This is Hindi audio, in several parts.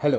हेलो।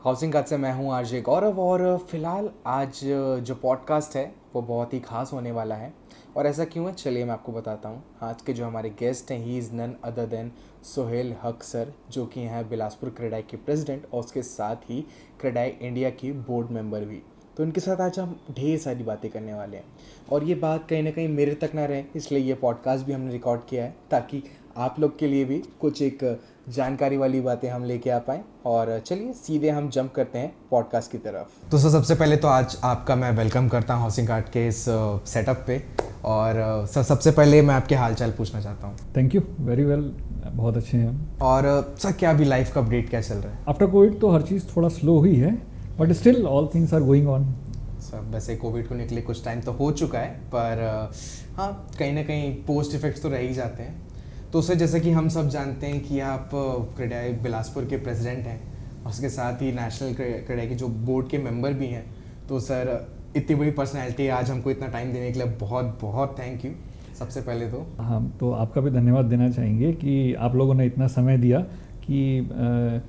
हाउसिंग कार्ड से मैं हूं आरजे गौरव और फ़िलहाल आज जो पॉडकास्ट है वो बहुत ही ख़ास होने वाला है। और ऐसा क्यों है, चलिए मैं आपको बताता हूं। आज के जो हमारे गेस्ट हैं, he is none other than Sohail Haq sir, जो कि हैं बिलासपुर क्रेडाई के प्रेसिडेंट और उसके साथ ही क्रेडाई इंडिया की बोर्ड मेंबर भी। तो इनके साथ आज हम ढेर सारी बातें करने वाले हैं और ये बात कहीं ना कहीं मेरे तक ना रहे, इसलिए ये पॉडकास्ट भी हमने रिकॉर्ड किया है ताकि आप लोग के लिए भी कुछ एक जानकारी वाली बातें हम लेके आ पाएँ। और चलिए सीधे हम जंप करते हैं पॉडकास्ट की तरफ। तो सर, सबसे पहले तो आज आपका मैं वेलकम करता हूँ हाउसिंग कार्ड के इस सेटअप पे। और सर, सबसे पहले मैं आपके हालचाल पूछना चाहता हूँ। थैंक यू, वेरी वेल, बहुत अच्छे हैं हम। और सर, क्या अभी लाइफ का अपडेट क्या चल रहा है? आफ्टर कोविड तो हर चीज़ थोड़ा स्लो हुई है, but still all things are going on. Sir, वैसे कोविड को निकले कुछ टाइम तो हो चुका है, पर हाँ, कहीं ना कहीं पोस्ट इफेक्ट्स तो रह ही जाते हैं। तो सर, जैसे कि हम सब जानते हैं कि आप क्रेडाई बिलासपुर के प्रेसिडेंट हैं और उसके साथ ही नेशनल क्रेडाई के जो बोर्ड के मेंबर भी हैं। तो सर, इतनी बड़ी पर्सनैलिटी, आज हमको इतना टाइम देने के लिए बहुत बहुत थैंक यू सबसे पहले तो। हम तो आपका भी धन्यवाद देना चाहेंगे कि आप लोगों ने इतना समय दिया कि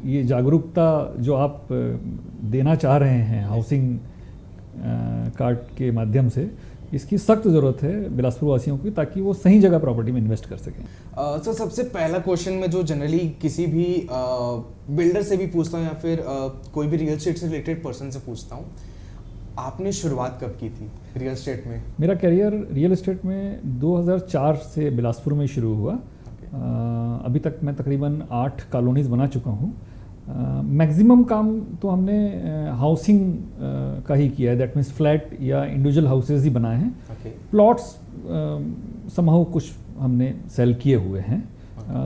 ये जागरूकता जो आप देना चाह रहे हैं हाउसिंग कार्ड के माध्यम से, इसकी सख्त ज़रूरत है बिलासपुर वासियों की, ताकि वो सही जगह प्रॉपर्टी में इन्वेस्ट कर सकें। सर, सबसे पहला क्वेश्चन मैं जो जनरली किसी भी बिल्डर से भी पूछता हूँ या फिर कोई भी रियल एस्टेट से रिलेटेड पर्सन से पूछता हूँ, आपने शुरुआत कब की थी रियल एस्टेट में? मेरा करियर रियल एस्टेट में 2004 से बिलासपुर में शुरू हुआ। अभी तक मैं तकरीबन 8 कॉलोनीज़ बना चुका हूँ। मैक्सिमम काम तो हमने हाउसिंग का ही किया है, दैट मीन्स फ्लैट या इंडिविजुअल हाउसेज ही बनाए हैं। प्लॉट्स समहाउ कुछ हमने सेल किए हुए हैं।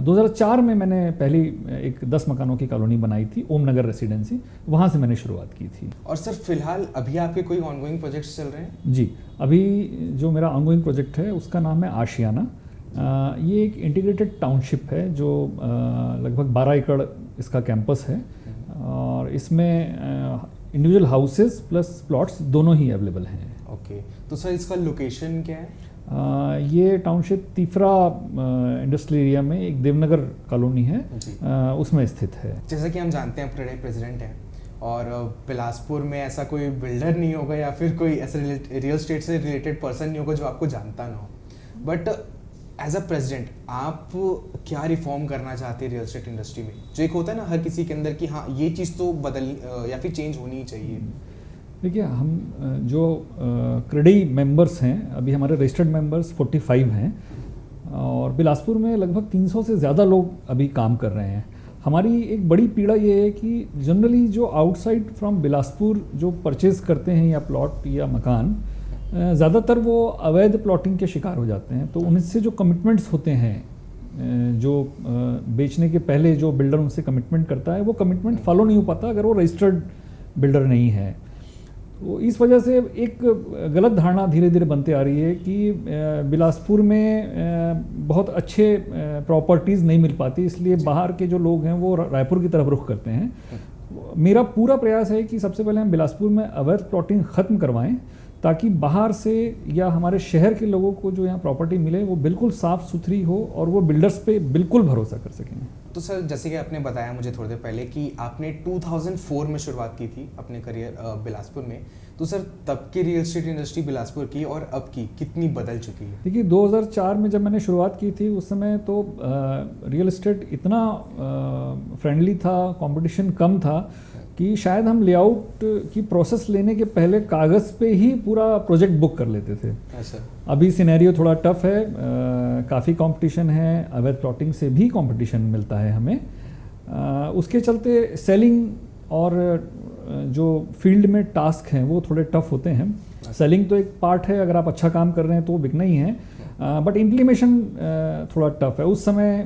2004 में मैंने पहली एक 10 मकानों की कॉलोनी बनाई थी, ओम नगर रेसिडेंसी, वहाँ से मैंने शुरुआत की थी। और सर, फिलहाल अभी आपके कोई ऑनगोइंग प्रोजेक्ट्स चल रहे हैं? जी, अभी जो मेरा ऑनगोइंग प्रोजेक्ट है उसका नाम है आशियाना। ये एक इंटीग्रेटेड टाउनशिप है जो लगभग 12 एकड़ इसका कैंपस है और इसमें इंडिविजुअल हाउसेस प्लस प्लॉट्स दोनों ही अवेलेबल हैं। ओके, तो सर इसका लोकेशन क्या है? ये टाउनशिप तीफरा इंडस्ट्रियल एरिया में एक देवनगर कॉलोनी है, उसमें स्थित है। जैसा कि हम जानते हैं क्रेडाई प्रेसिडेंट हैं और बिलासपुर में ऐसा कोई बिल्डर नहीं होगा या फिर कोई ऐसा रियल एस्टेट से रिलेटेड पर्सन नहीं होगा जो आपको जानता ना हो। बट एज अ प्रेसिडेंट आप क्या रिफॉर्म करना चाहते हैं रियल एस्टेट इंडस्ट्री में? जो एक होता है ना हर किसी के अंदर कि हाँ, ये चीज़ तो बदल या फिर चेंज होनी ही चाहिए। देखिए, हम जो क्रेडाई मेंबर्स हैं, अभी हमारे रजिस्टर्ड मेंबर्स 45 हैं और बिलासपुर में लगभग 300 से ज़्यादा लोग अभी काम कर रहे हैं। हमारी एक बड़ी पीड़ा ये है कि जनरली जो आउटसाइड फ्रॉम बिलासपुर जो परचेज़ करते हैं या प्लॉट या मकान, ज़्यादातर वो अवैध प्लॉटिंग के शिकार हो जाते हैं। तो उनसे जो कमिटमेंट्स होते हैं, जो बेचने के पहले जो बिल्डर उनसे कमिटमेंट करता है, वो कमिटमेंट फॉलो नहीं हो पाता अगर वो रजिस्टर्ड बिल्डर नहीं है। तो इस वजह से एक गलत धारणा धीरे धीरे बनते आ रही है कि बिलासपुर में बहुत अच्छे प्रॉपर्टीज़ नहीं मिल पाती, इसलिए बाहर के जो लोग हैं वो रायपुर की तरफ रुख करते हैं। मेरा पूरा प्रयास है कि सबसे पहले हम बिलासपुर में अवैध प्लॉटिंग ख़त्म करवाएं, ताकि बाहर से या हमारे शहर के लोगों को जो यहाँ प्रॉपर्टी मिले वो बिल्कुल साफ़ सुथरी हो और वो बिल्डर्स पे बिल्कुल भरोसा कर सकें। तो सर, जैसे कि आपने बताया मुझे थोड़ी देर पहले कि आपने 2004 में शुरुआत की थी अपने करियर बिलासपुर में। तो सर, तब की रियल एस्टेट इंडस्ट्री बिलासपुर की और अब की कितनी बदल चुकी है? देखिए, 2004 में जब मैंने शुरुआत की थी उस समय तो रियल एस्टेट इतना फ्रेंडली था, कंपटीशन कम था कि शायद हम लेआउट की प्रोसेस लेने के पहले कागज़ पे ही पूरा प्रोजेक्ट बुक कर लेते थे। अभी सिनेरियो थोड़ा टफ है, काफ़ी कंपटीशन है, अवैध प्लॉटिंग से भी कंपटीशन मिलता है हमें। उसके चलते सेलिंग और जो फील्ड में टास्क हैं वो थोड़े टफ होते हैं। सेलिंग तो एक पार्ट है, अगर आप अच्छा काम कर रहे हैं तो वो बिकना ही है, बट इम्प्लीमेशन थोड़ा टफ है। उस समय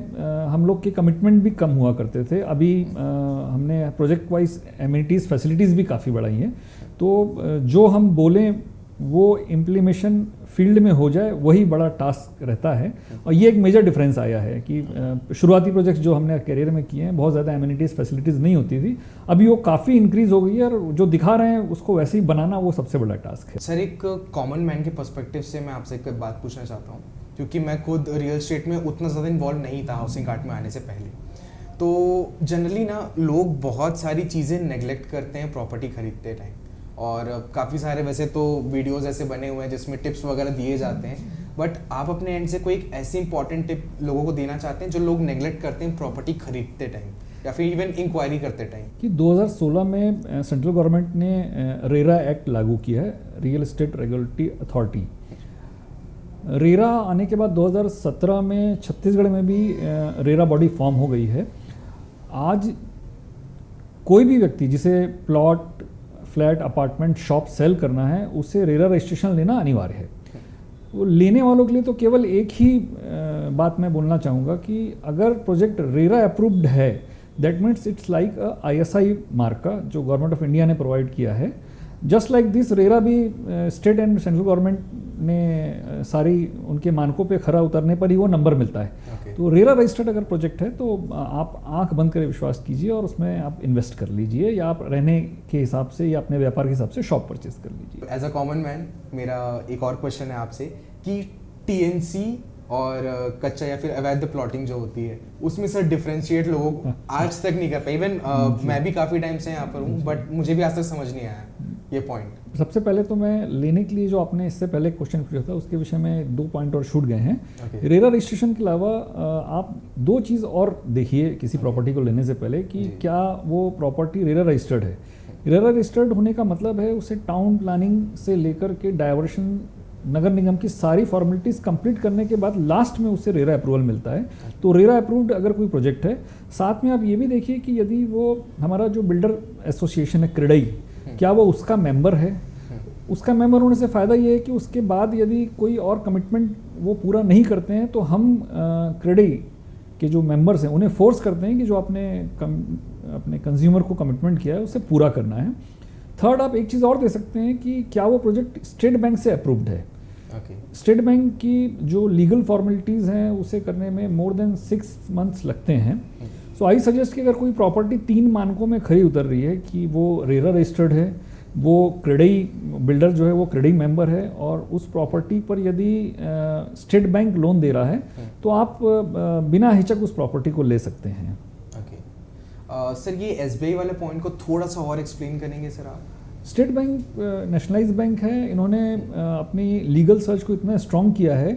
हम लोग के कमिटमेंट भी कम हुआ करते थे। अभी हमने प्रोजेक्ट वाइज एमिनिटीज़ फैसिलिटीज़ भी काफ़ी बढ़ाई हैं, तो जो हम बोलें वो इम्प्लीमेशन फील्ड में हो जाए, वही बड़ा टास्क रहता है। और ये एक मेजर डिफरेंस आया है कि शुरुआती प्रोजेक्ट्स जो हमने करियर में किए हैं, बहुत ज़्यादा एमिनिटीज़ फैसिलिटीज़ नहीं होती थी, अभी वो काफ़ी इंक्रीज़ हो गई है और जो दिखा रहे हैं उसको वैसे ही बनाना वो सबसे बड़ा टास्क है। सर, एक कॉमन मैन के पर्सपेक्टिव से मैं आपसे एक बात पूछना चाहता हूँ, क्योंकि मैं खुद रियल एस्टेट में उतना ज़्यादा इन्वॉल्व नहीं था हाउसिंग कार्ड में आने से पहले। तो जनरली ना लोग बहुत सारी चीज़ें नेगलेक्ट करते हैं प्रॉपर्टी खरीदते टाइम, और काफ़ी सारे वैसे तो वीडियोस ऐसे बने हुए हैं जिसमें टिप्स वगैरह दिए जाते हैं, बट आप अपने एंड से कोई एक ऐसी इंपॉर्टेंट टिप लोगों को देना चाहते हैं जो लोग नेगलेक्ट करते हैं प्रॉपर्टी खरीदते टाइम या फिर इवन इंक्वायरी करते टाइम? कि 2016 में सेंट्रल गवर्नमेंट ने रेरा एक्ट लागू किया है, real estate regulatory authority. RERA आने के बाद 2017 में छत्तीसगढ़ में भी रेरा बॉडी फॉर्म हो गई है। आज कोई भी व्यक्ति जिसे plot, flat, apartment, shop sale करना है, उसे रेरा रजिस्ट्रेशन लेना अनिवार्य है। वो लेने वालों के लिए तो केवल एक ही बात मैं बोलना चाहूँगा कि अगर प्रोजेक्ट रेरा अप्रूव्ड है, that means it's like ISI मार्का जो गवर्नमेंट ऑफ इंडिया ने प्रोवाइड किया है। जस्ट लाइक दिस रेरा भी स्टेट एंड सेंट्रल गवर्नमेंट ने सारी उनके मानकों पे खरा उतरने पर ही वो नंबर मिलता है। तो रेरा रजिस्टर्ड अगर प्रोजेक्ट है तो आप आंख बंद कर विश्वास कीजिए और उसमें आप इन्वेस्ट कर लीजिए, या आप रहने के हिसाब से या अपने व्यापार के हिसाब से शॉप परचेज कर लीजिए। एज अ कॉमन मैन मेरा एक और क्वेश्चन है आपसे कि TNC और कच्चा या फिर अवैध प्लॉटिंग जो होती है उसमें सर डिफरेंशिएट लोगों को आज तक नहीं कर पाए। इवन मैं भी काफ़ी टाइम से यहाँ पर हूँ, बट मुझे भी आज तक समझ नहीं आया ये पॉइंट। सबसे पहले तो मैं लेने के लिए जो आपने इससे पहले क्वेश्चन पूछा था उसके विषय में 2 पॉइंट और छूट गए हैं। रेरा रजिस्ट्रेशन के अलावा आप 2 चीज़ और देखिए किसी प्रॉपर्टी को लेने से पहले कि क्या वो प्रॉपर्टी रेरा रजिस्टर्ड है। रेरा रजिस्टर्ड होने का मतलब है उसे टाउन प्लानिंग से लेकर के डायवर्शन, नगर निगम की सारी फॉर्मेलिटीज़ कंप्लीट करने के बाद लास्ट में उससे रेरा अप्रूवल मिलता है। तो रेरा अप्रूव्ड अगर कोई प्रोजेक्ट है। साथ में आप ये भी देखिए कि यदि वो हमारा जो बिल्डर एसोसिएशन है क्रेडई, क्या वो उसका मेंबर है। उसका मेंबर होने से फ़ायदा ये है कि उसके बाद यदि कोई और कमिटमेंट वो पूरा नहीं करते हैं तो हम क्रेडई के जो मेंबर्स हैं उन्हें फोर्स करते हैं कि जो अपने कंज्यूमर को कमिटमेंट किया है उसे पूरा करना है। थर्ड, आप एक चीज़ और दे सकते हैं कि क्या वो प्रोजेक्ट स्टेट बैंक से अप्रूव्ड है। स्टेट बैंक की जो लीगल फॉर्मेलिटीज़ हैं उसे करने में मोर देन 6 मंथ्स लगते हैं। सो आई सजेस्ट कि अगर कोई प्रॉपर्टी 3 मानकों में खरी उतर रही है कि वो रेरा रजिस्टर्ड है, वो क्रेडई बिल्डर जो है वो क्रेडई मेंबर है, और उस प्रॉपर्टी पर यदि स्टेट बैंक लोन दे रहा है तो आप बिना हिचक उस प्रॉपर्टी को ले सकते हैं। सर ये SBI वाले पॉइंट को थोड़ा सा और एक्सप्लेन करेंगे सर आप? स्टेट बैंक नेशनलाइज बैंक है। इन्होंने अपनी लीगल सर्च को इतना स्ट्रॉन्ग किया है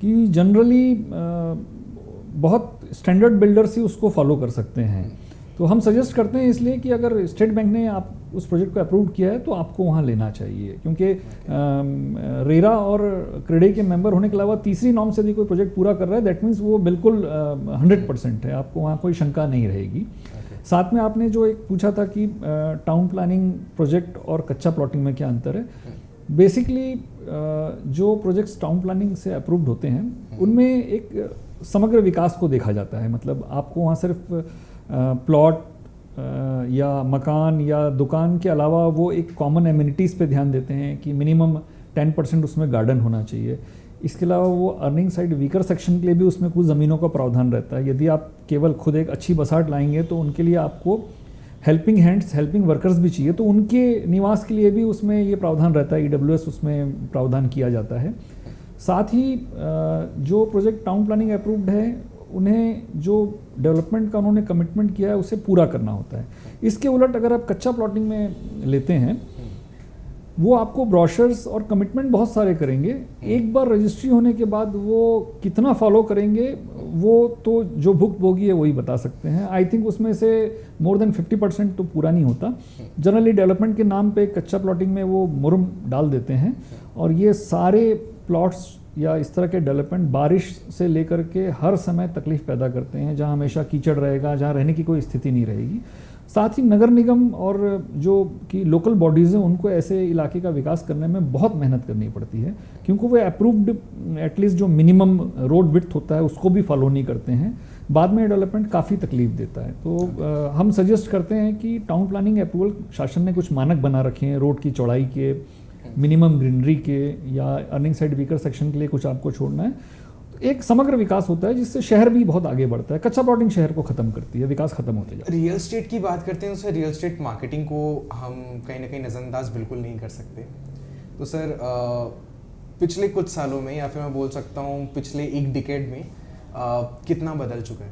कि जनरली बहुत स्टैंडर्ड बिल्डर्स ही उसको फॉलो कर सकते हैं। तो हम सजेस्ट करते हैं इसलिए कि अगर स्टेट बैंक ने आप उस प्रोजेक्ट को अप्रूव किया है तो आपको वहाँ लेना चाहिए, क्योंकि रेरा और क्रेडई के मेंबर होने के अलावा तीसरी नॉर्म से यदि कोई प्रोजेक्ट पूरा कर रहा है दैट मीन्स वो बिल्कुल 100% है, आपको वहाँ कोई शंका नहीं रहेगी। साथ में आपने जो एक पूछा था कि टाउन प्लानिंग प्रोजेक्ट और कच्चा प्लॉटिंग में क्या अंतर है। बेसिकली जो प्रोजेक्ट्स टाउन प्लानिंग से अप्रूव्ड होते हैं उनमें एक समग्र विकास को देखा जाता है। मतलब आपको वहाँ सिर्फ प्लॉट या मकान या दुकान के अलावा वो एक कॉमन एमिनिटीज़ पे ध्यान देते हैं कि मिनिमम 10% उसमें गार्डन होना चाहिए। इसके अलावा वो अर्निंग साइड वीकर सेक्शन के लिए भी उसमें कुछ ज़मीनों का प्रावधान रहता है। यदि आप केवल खुद एक अच्छी बसाहट लाएंगे तो उनके लिए आपको हेल्पिंग हैंड्स, हेल्पिंग वर्कर्स भी चाहिए, तो उनके निवास के लिए भी उसमें ये प्रावधान रहता है। EWS उसमें प्रावधान किया जाता है। साथ ही जो प्रोजेक्ट टाउन प्लानिंग अप्रूव्ड है उन्हें जो डेवलपमेंट का उन्होंने कमिटमेंट किया है उसे पूरा करना होता है। इसके उलट अगर आप कच्चा प्लॉटिंग में लेते हैं वो आपको ब्रोशर्स और कमिटमेंट बहुत सारे करेंगे। एक बार रजिस्ट्री होने के बाद वो कितना फॉलो करेंगे वो तो जो भुक्तभोगी है वही बता सकते हैं। आई थिंक उसमें से मोर देन 50% तो पूरा नहीं होता। जनरली डेवलपमेंट के नाम पे कच्चा प्लॉटिंग में वो मुर्म डाल देते हैं, और ये सारे प्लॉट्स या इस तरह के डेवलपमेंट बारिश से लेकर के हर समय तकलीफ पैदा करते हैं, जहां हमेशा कीचड़ रहेगा, जहां रहने की कोई स्थिति नहीं रहेगी। साथ ही नगर निगम और जो कि लोकल बॉडीज़ हैं उनको ऐसे इलाके का विकास करने में बहुत मेहनत करनी पड़ती है, क्योंकि वो अप्रूव्ड एटलीस्ट जो मिनिमम रोड विड्थ होता है उसको भी फॉलो नहीं करते हैं। बाद में डेवलपमेंट काफ़ी तकलीफ देता है। तो हम सजेस्ट करते हैं कि टाउन प्लानिंग अप्रूवल शासन ने कुछ मानक बना रखे हैं, रोड की चौड़ाई के, मिनिमम ग्रीनरी के, या अर्निंग साइड वीकर सेक्शन के लिए कुछ आपको छोड़ना है। एक समग्र विकास होता है जिससे शहर भी बहुत आगे बढ़ता है। कच्चा प्लॉटिंग शहर को खत्म करती है, विकास खत्म होते जाता है। रियल एस्टेट की बात करते हैं तो सर रियल एस्टेट मार्केटिंग को हम कहीं ना कहीं नज़रअंदाज बिल्कुल नहीं कर सकते। तो सर पिछले कुछ सालों में, या फिर मैं बोल सकता हूँ पिछले एक डिकेड में कितना बदल चुका है?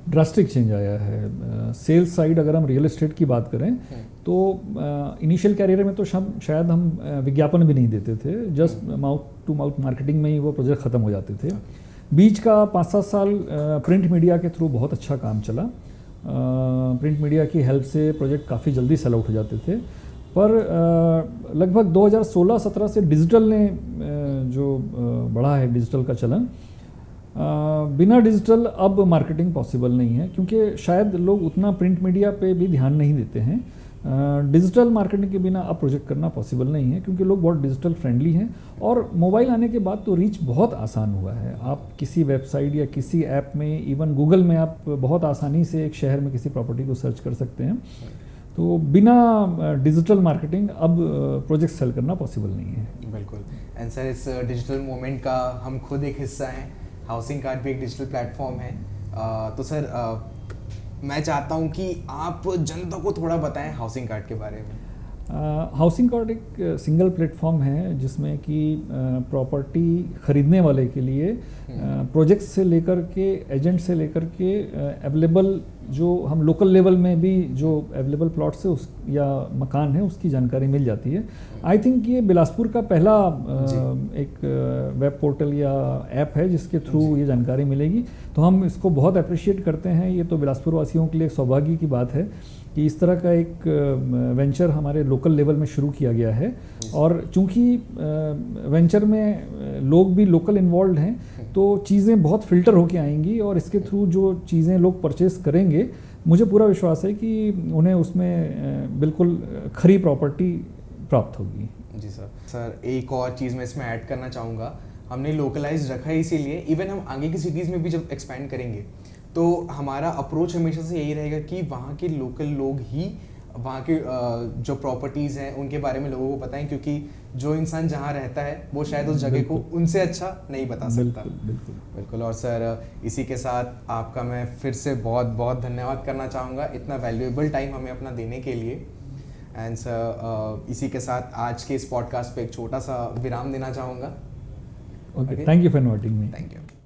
ड्रास्टिक चेंज आया है। सेल्स साइड अगर हम रियल एस्टेट की बात करें तो इनिशियल कैरियर में तो शायद हम विज्ञापन भी नहीं देते थे, just mouth to mouth marketing में ही वो प्रोजेक्ट ख़त्म हो जाते थे। बीच का 5-7 साल प्रिंट मीडिया के थ्रू बहुत अच्छा काम चला। प्रिंट मीडिया की हेल्प से प्रोजेक्ट काफ़ी जल्दी सेल आउट हो जाते थे, पर लगभग 2016-17 से डिजिटल ने जो बढ़ा है, डिजिटल का चलन, बिना डिजिटल अब मार्केटिंग पॉसिबल नहीं है, क्योंकि शायद लोग उतना प्रिंट मीडिया पे भी ध्यान नहीं देते हैं। डिजिटल मार्केटिंग के बिना अब प्रोजेक्ट करना पॉसिबल नहीं है, क्योंकि लोग बहुत डिजिटल फ्रेंडली हैं और मोबाइल आने के बाद तो रीच बहुत आसान हुआ है। आप किसी वेबसाइट या किसी ऐप में, इवन गूगल में आप बहुत आसानी से एक शहर में किसी प्रॉपर्टी को सर्च कर सकते हैं। तो बिना डिजिटल मार्केटिंग अब प्रोजेक्ट सेल करना पॉसिबल नहीं है। बिल्कुल। एंड सर, इस डिजिटल मूवमेंट का हम खुद एक हिस्सा हैं। हाउसिंग कार्ड भी एक डिजिटल प्लेटफॉर्म है। तो सर, मैं चाहता हूं कि आप जनता को थोड़ा बताएं हाउसिंग कार्ड के बारे में। हाउसिंग कार्ड एक सिंगल प्लेटफॉर्म है जिसमें कि प्रॉपर्टी ख़रीदने वाले के लिए प्रोजेक्ट से लेकर के, एजेंट से लेकर के अवेलेबल, जो हम लोकल लेवल में भी जो अवेलेबल प्लॉट्स है उस या मकान है उसकी जानकारी मिल जाती है। आई थिंक ये बिलासपुर का पहला एक वेब पोर्टल या ऐप है जिसके थ्रू ये जानकारी मिलेगी, तो हम इसको बहुत अप्रिशिएट करते हैं। ये तो बिलासपुर वासियों के लिए सौभाग्य की बात है कि इस तरह का एक वेंचर हमारे लोकल लेवल में शुरू किया गया है, और चूंकि वेंचर में लोग भी लोकल इन्वॉल्व हैं तो चीज़ें बहुत फिल्टर होके आएंगी, और इसके थ्रू जो चीज़ें लोग परचेस करेंगे, मुझे पूरा विश्वास है कि उन्हें उसमें बिल्कुल खरी प्रॉपर्टी प्राप्त होगी। जी सर। सर, एक और चीज़ मैं इसमें ऐड करना चाहूँगा। हमने लोकलाइज रखा है इसीलिए, इवन हम आगे की सिटीज़ में भी जब एक्सपैंड करेंगे तो हमारा अप्रोच हमेशा से यही रहेगा कि वहाँ के लोकल लोग ही वहाँ के जो प्रॉपर्टीज़ हैं उनके बारे में लोगों को बताएं, क्योंकि जो इंसान जहाँ रहता है वो शायद उस जगह को उनसे अच्छा नहीं बता सकता। बिल्कुल। और सर, इसी के साथ आपका मैं फिर से बहुत बहुत धन्यवाद करना चाहूँगा इतना वैल्यूएबल टाइम हमें अपना देने के लिए। एंड सर, इसी के साथ आज के इस पॉडकास्ट पे एक छोटा सा विराम देना चाहूँगा। Okay, thank you for inviting me. Thank you.